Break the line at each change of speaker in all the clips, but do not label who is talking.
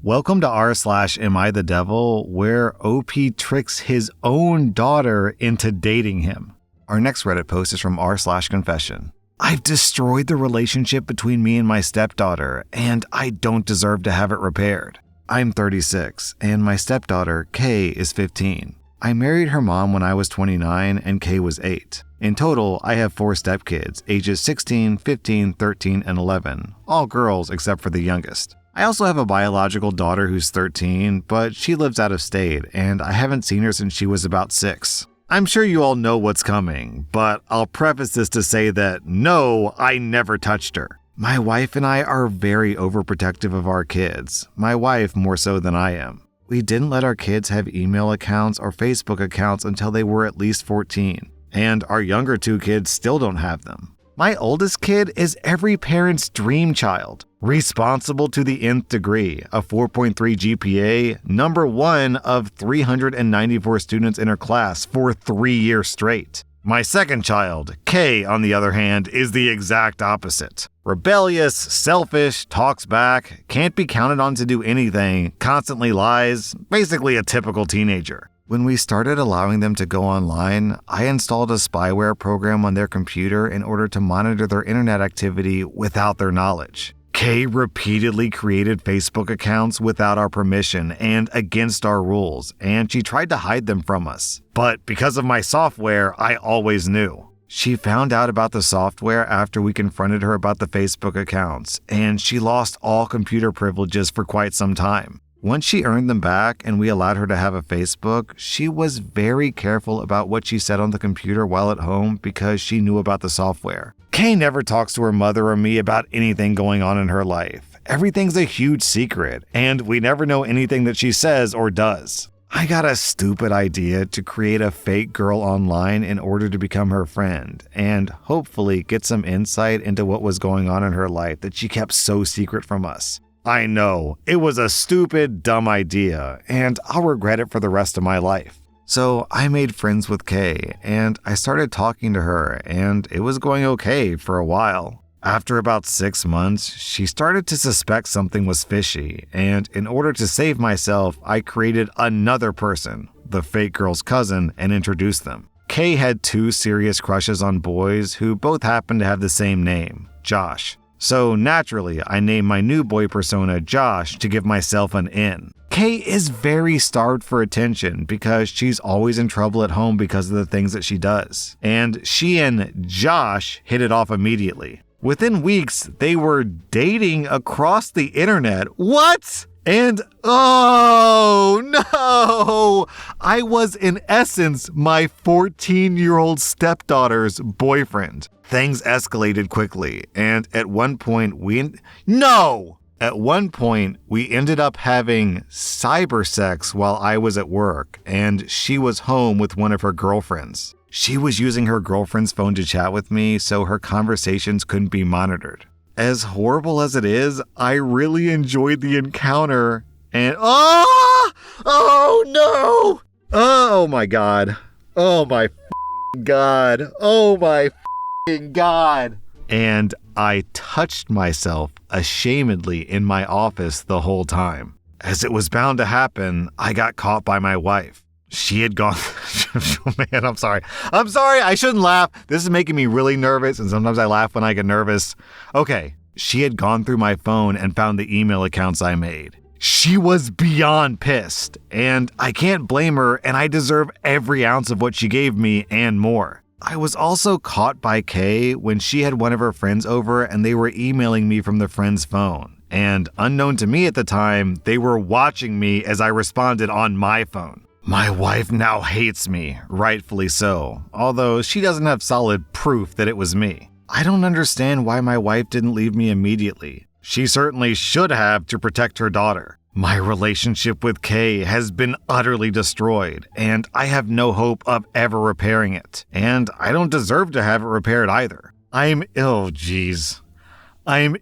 Welcome to rSlash Am I the Devil, where OP tricks his own daughter into dating him. Our next Reddit post is from rSlash_confession. I've destroyed the relationship between me and my stepdaughter, and I don't deserve to have it repaired. I'm 36, and my stepdaughter, Kay, is 15. I married her mom when I was 29 and Kay was 8. In total, I have 4 stepkids, ages 16, 15, 13, and 11, all girls except for the youngest. I also have a biological daughter who's 13, but she lives out of state, and I haven't seen her since she was about 6. I'm sure you all know what's coming, but I'll preface this to say that no, I never touched her. My wife and I are very overprotective of our kids, my wife more so than I am. We didn't let our kids have email accounts or Facebook accounts until they were at least 14, and our younger 2 kids still don't have them. My oldest kid is every parent's dream child, responsible to the nth degree, a 4.3 GPA, number 1 of 394 students in her class for 3 years straight. My second child, Kay, on the other hand, is the exact opposite. Rebellious, selfish, talks back, can't be counted on to do anything, constantly lies, basically a typical teenager. When we started allowing them to go online, I installed a spyware program on their computer in order to monitor their internet activity without their knowledge. Kay repeatedly created Facebook accounts without our permission and against our rules, and she tried to hide them from us. But because of my software, I always knew. She found out about the software after we confronted her about the Facebook accounts, and she lost all computer privileges for quite some time. Once she earned them back and we allowed her to have a Facebook, she was very careful about what she said on the computer while at home because she knew about the software. Kay never talks to her mother or me about anything going on in her life. Everything's a huge secret, and we never know anything that she says or does. I got a stupid idea to create a fake girl online in order to become her friend, and hopefully get some insight into what was going on in her life that she kept so secret from us. I know, it was a stupid, dumb idea, and I'll regret it for the rest of my life. So I made friends with Kay, and I started talking to her, and it was going okay for a while. After about 6 months, she started to suspect something was fishy, and in order to save myself, I created another person, the fake girl's cousin, and introduced them. Kay had 2 serious crushes on boys who both happened to have the same name, Josh. So naturally, I named my new boy persona Josh to give myself an in. Kay is very starved for attention because she's always in trouble at home because of the things that she does. And she and Josh hit it off immediately. Within weeks, they were dating across the internet. What? And oh no! I was in essence my 14-year-old stepdaughter's boyfriend. Things escalated quickly, and at one point we ended up having cyber sex while I was at work, and she was home with one of her girlfriends. She was using her girlfriend's phone to chat with me, so her conversations couldn't be monitored. As horrible as it is, I really enjoyed the encounter, and oh no! Oh my god. Oh my god. Oh my god. And I touched myself ashamedly in my office the whole time. As it was bound to happen, I got caught by my wife. She had gone... Man, I'm sorry. I shouldn't laugh. This is making me really nervous, and sometimes I laugh when I get nervous. Okay, she had gone through my phone and found the email accounts I made. She was beyond pissed, and I can't blame her, and I deserve every ounce of what she gave me and more. I was also caught by Kay when she had one of her friends over and they were emailing me from the friend's phone. And unknown to me at the time, they were watching me as I responded on my phone. My wife now hates me, rightfully so, although she doesn't have solid proof that it was me. I don't understand why my wife didn't leave me immediately. She certainly should have to protect her daughter. My relationship with Kay has been utterly destroyed, and I have no hope of ever repairing it. And I don't deserve to have it repaired either. I'm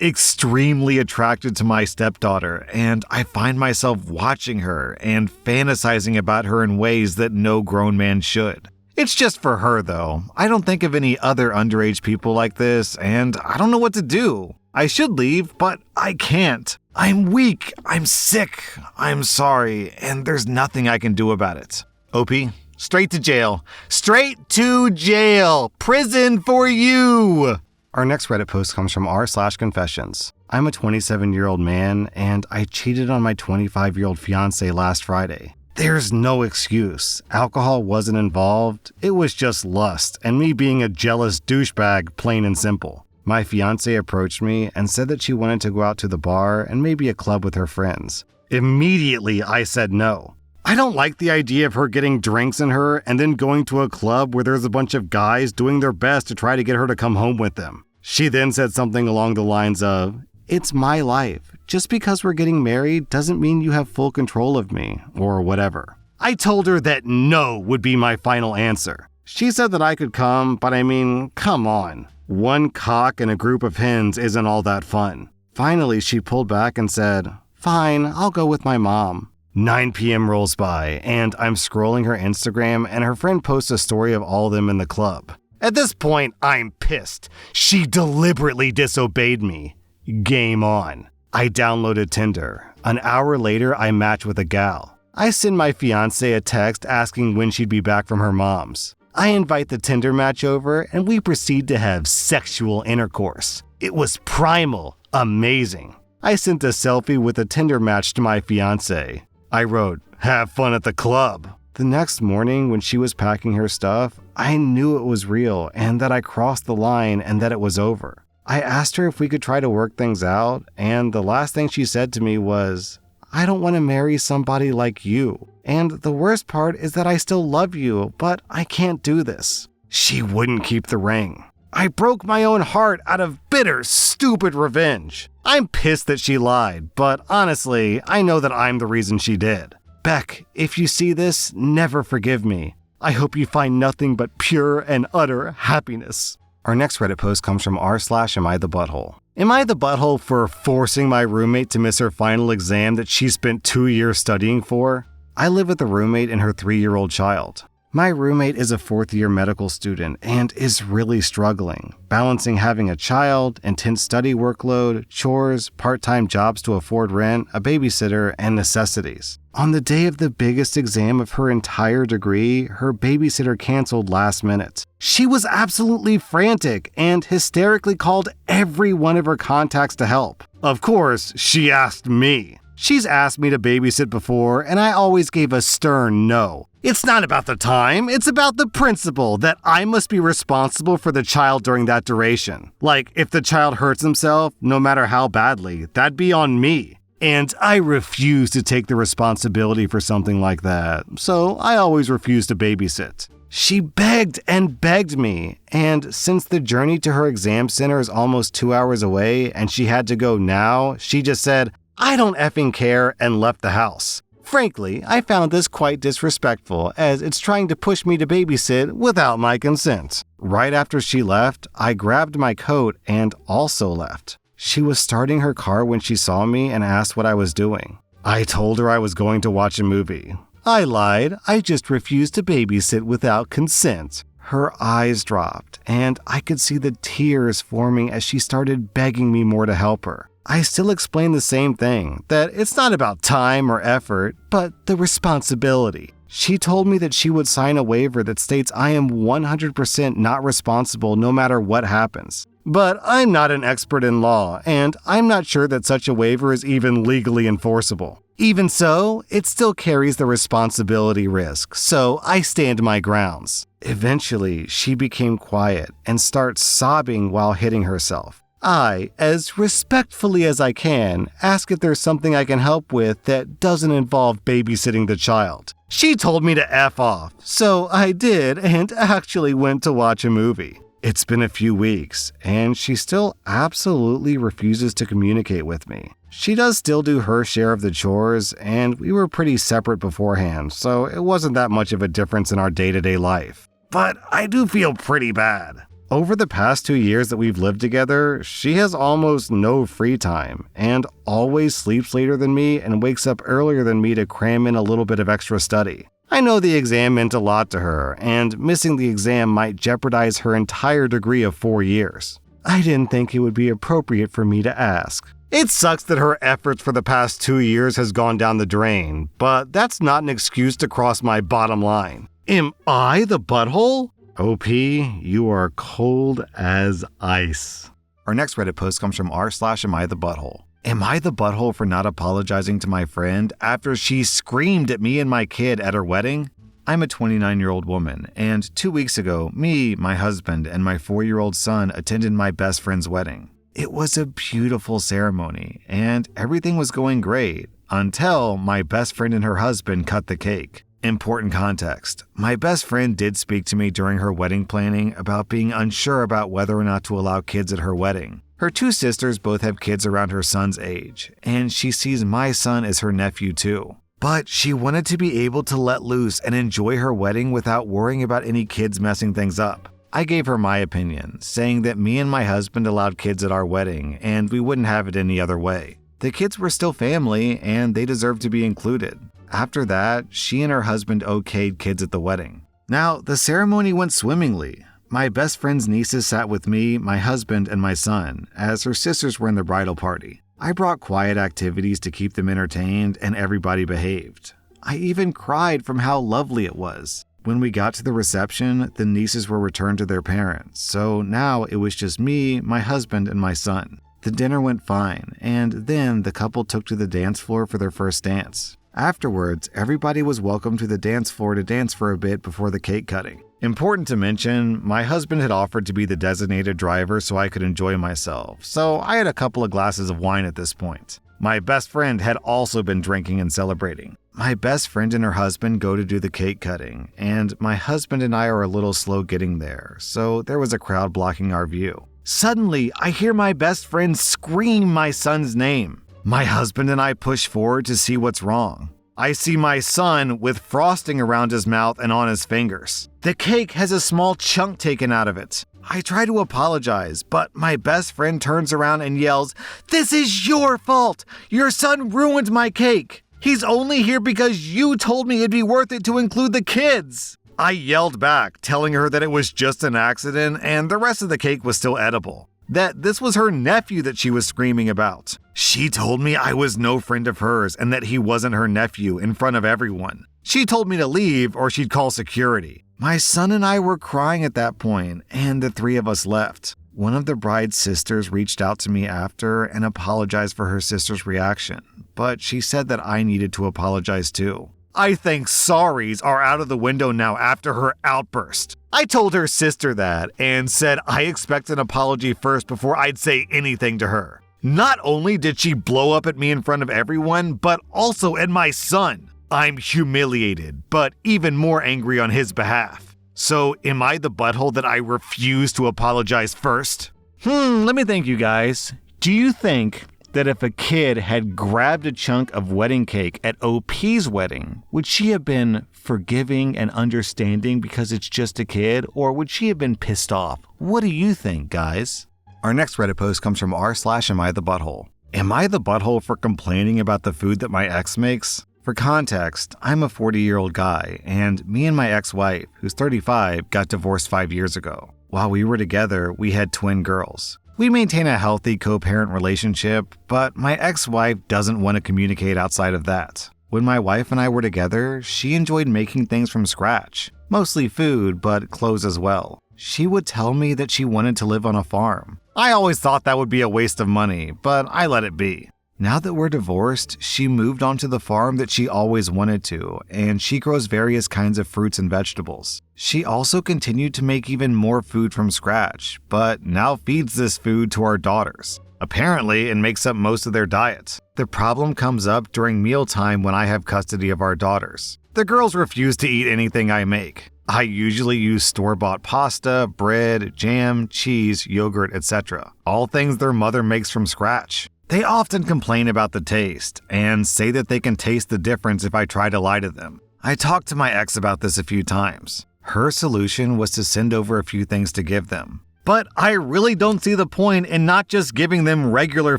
extremely attracted to my stepdaughter, and I find myself watching her and fantasizing about her in ways that no grown man should. It's just for her, though. I don't think of any other underage people like this, and I don't know what to do. I should leave, but I can't. I'm weak. I'm sick. I'm sorry, and there's nothing I can do about it. OP, straight to jail. Straight to jail. Prison for you. Our next Reddit post comes from rSlash I'm a 27-year-old man, and I cheated on my 25-year-old fiance last Friday. There's no excuse. Alcohol wasn't involved. It was just lust, and me being a jealous douchebag, plain and simple. My fiance approached me and said that she wanted to go out to the bar and maybe a club with her friends. Immediately, I said no. I don't like the idea of her getting drinks in her and then going to a club where there's a bunch of guys doing their best to try to get her to come home with them. She then said something along the lines of, "It's my life. Just because we're getting married doesn't mean you have full control of me," or whatever. I told her that no would be my final answer. She said that I could come, but I mean, come on. One cock and a group of hens isn't all that fun. Finally, she pulled back and said, "Fine, I'll go with my mom." 9 p.m. rolls by, and I'm scrolling her Instagram, and her friend posts a story of all of them in the club. At this point, I'm pissed. She deliberately disobeyed me. Game on. I downloaded Tinder. An hour later, I match with a gal. I send my fiance a text asking when she'd be back from her mom's. I invite the Tinder match over, and we proceed to have sexual intercourse. It was primal, amazing. I sent a selfie with a Tinder match to my fiance. I wrote, "Have fun at the club." The next morning, when she was packing her stuff, I knew it was real and that I crossed the line and that it was over. I asked her if we could try to work things out, and the last thing she said to me was, "I don't want to marry somebody like you. And the worst part is that I still love you, but I can't do this." She wouldn't keep the ring. I broke my own heart out of bitter, stupid revenge. I'm pissed that she lied, but honestly, I know that I'm the reason she did. Beck, if you see this, never forgive me. I hope you find nothing but pure and utter happiness. Our next Reddit post comes from r/Am I the Butthole. Am I the butthole for forcing my roommate to miss her final exam that she spent 2 years studying for? I live with a roommate and her 3-year-old child. My roommate is a 4th-year medical student and is really struggling, balancing having a child, intense study workload, chores, part-time jobs to afford rent, a babysitter, and necessities. On the day of the biggest exam of her entire degree, her babysitter canceled last minute. She was absolutely frantic and hysterically called every one of her contacts to help. Of course, she asked me. She's asked me to babysit before, and I always gave a stern no. It's not about the time, it's about the principle that I must be responsible for the child during that duration. Like, if the child hurts himself, no matter how badly, that'd be on me. And I refuse to take the responsibility for something like that, so I always refuse to babysit. She begged and begged me, and since the journey to her exam center is almost 2 hours away and she had to go now, she just said, "I don't effing care," and left the house. Frankly, I found this quite disrespectful, as it's trying to push me to babysit without my consent. Right after she left, I grabbed my coat and also left. She was starting her car when she saw me and asked what I was doing. I told her I was going to watch a movie. I lied, I just refused to babysit without consent. Her eyes dropped, and I could see the tears forming as she started begging me more to help her. I still explained the same thing, that it's not about time or effort, but the responsibility. She told me that she would sign a waiver that states I am 100% not responsible no matter what happens. But I'm not an expert in law, and I'm not sure that such a waiver is even legally enforceable. Even so, it still carries the responsibility risk, so I stand my grounds. Eventually, she became quiet and starts sobbing while hitting herself. I, as respectfully as I can, ask if there's something I can help with that doesn't involve babysitting the child. She told me to F off, so I did and actually went to watch a movie. It's been a few weeks, and she still absolutely refuses to communicate with me. She does still do her share of the chores, and we were pretty separate beforehand, so it wasn't that much of a difference in our day-to-day life. But I do feel pretty bad. Over the past 2 years that we've lived together, she has almost no free time and always sleeps later than me and wakes up earlier than me to cram in a little bit of extra study. I know the exam meant a lot to her, and missing the exam might jeopardize her entire degree of 4 years. I didn't think it would be appropriate for me to ask. It sucks that her efforts for the past 2 years has gone down the drain, but that's not an excuse to cross my bottom line. Am I the butthole? OP, you are cold as ice. Our next Reddit post comes from r/amithebutthole. Am I the butthole for not apologizing to my friend after she screamed at me and my kid at her wedding? I'm a 29-year-old woman, and 2 weeks ago, me, my husband, and my 4-year-old son attended my best friend's wedding. It was a beautiful ceremony, and everything was going great until my best friend and her husband cut the cake. Important context. My best friend did speak to me during her wedding planning about being unsure about whether or not to allow kids at her wedding. Her 2 sisters both have kids around her son's age, and she sees my son as her nephew too. But she wanted to be able to let loose and enjoy her wedding without worrying about any kids messing things up. I gave her my opinion, saying that me and my husband allowed kids at our wedding and we wouldn't have it any other way. The kids were still family and they deserved to be included. After that, she and her husband okayed kids at the wedding. Now, the ceremony went swimmingly. My best friend's nieces sat with me, my husband, and my son, as her sisters were in the bridal party. I brought quiet activities to keep them entertained and everybody behaved. I even cried from how lovely it was. When we got to the reception, the nieces were returned to their parents, so now it was just me, my husband, and my son. The dinner went fine, and then the couple took to the dance floor for their first dance. Afterwards, everybody was welcome to the dance floor to dance for a bit before the cake cutting. Important to mention, my husband had offered to be the designated driver so I could enjoy myself, so I had a couple of glasses of wine at this point. My best friend had also been drinking and celebrating. My best friend and her husband go to do the cake cutting, and my husband and I are a little slow getting there, so there was a crowd blocking our view. Suddenly, I hear my best friend scream my son's name. My husband and I push forward to see what's wrong. I see my son with frosting around his mouth and on his fingers. The cake has a small chunk taken out of it. I try to apologize, but my best friend turns around and yells, "This is your fault! Your son ruined my cake! He's only here because you told me it'd be worth it to include the kids!" I yelled back, telling her that it was just an accident and the rest of the cake was still edible. That this was her nephew that she was screaming about. She told me I was no friend of hers and that he wasn't her nephew in front of everyone. She told me to leave or she'd call security. My son and I were crying at that point, and the 3 of us left. One of the bride's sisters reached out to me after and apologized for her sister's reaction, but she said that I needed to apologize too. I think sorries are out of the window now after her outburst. I told her sister that and said I expect an apology first before I'd say anything to her. Not only did she blow up at me in front of everyone, but also at my son. I'm humiliated, but even more angry on his behalf. So am I the butthole that I refuse to apologize first? Let me think, you guys. Do you think that if a kid had grabbed a chunk of wedding cake at OP's wedding, would she have been forgiving and understanding because it's just a kid, or would she have been pissed off? What do you think, guys? Our next Reddit post comes from r/amithebutthole. Am I the butthole for complaining about the food that my ex makes? For context, I'm a 40-year-old guy, and me and my ex-wife, who's 35, got divorced 5 years ago. While we were together, we had twin girls. We maintain a healthy co-parent relationship, but my ex-wife doesn't want to communicate outside of that. When my wife and I were together, she enjoyed making things from scratch. Mostly food, but clothes as well. She would tell me that she wanted to live on a farm. I always thought that would be a waste of money, but I let it be. Now that we're divorced, she moved onto the farm that she always wanted to, and she grows various kinds of fruits and vegetables. She also continued to make even more food from scratch, but now feeds this food to our daughters. Apparently, it makes up most of their diet. The problem comes up during mealtime when I have custody of our daughters. The girls refuse to eat anything I make. I usually use store-bought pasta, bread, jam, cheese, yogurt, etc. All things their mother makes from scratch. They often complain about the taste and say that they can taste the difference if I try to lie to them. I talked to my ex about this a few times. Her solution was to send over a few things to give them. But I really don't see the point in not just giving them regular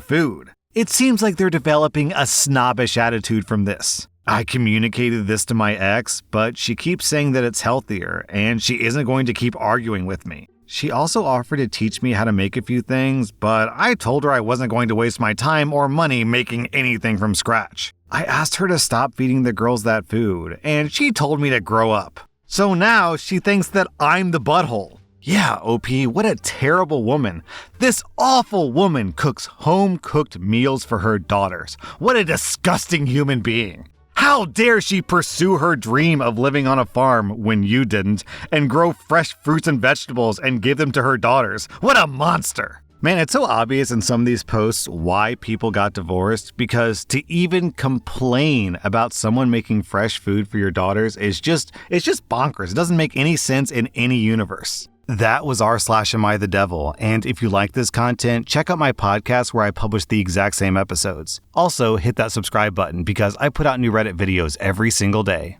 food. It seems like they're developing a snobbish attitude from this. I communicated this to my ex, but she keeps saying that it's healthier and she isn't going to keep arguing with me. She also offered to teach me how to make a few things, but I told her I wasn't going to waste my time or money making anything from scratch. I asked her to stop feeding the girls that food, and she told me to grow up. So now she thinks that I'm the butthole. Yeah, OP, what a terrible woman. This awful woman cooks home-cooked meals for her daughters. What a disgusting human being. How dare she pursue her dream of living on a farm when you didn't, and grow fresh fruits and vegetables and give them to her daughters? What a monster! Man, it's so obvious in some of these posts why people got divorced, because to even complain about someone making fresh food for your daughters it's just bonkers. It doesn't make any sense in any universe. That was rSlash and if you like this content, check out my podcast where I publish the exact same episodes. Also, hit that subscribe button because I put out new Reddit videos every single day.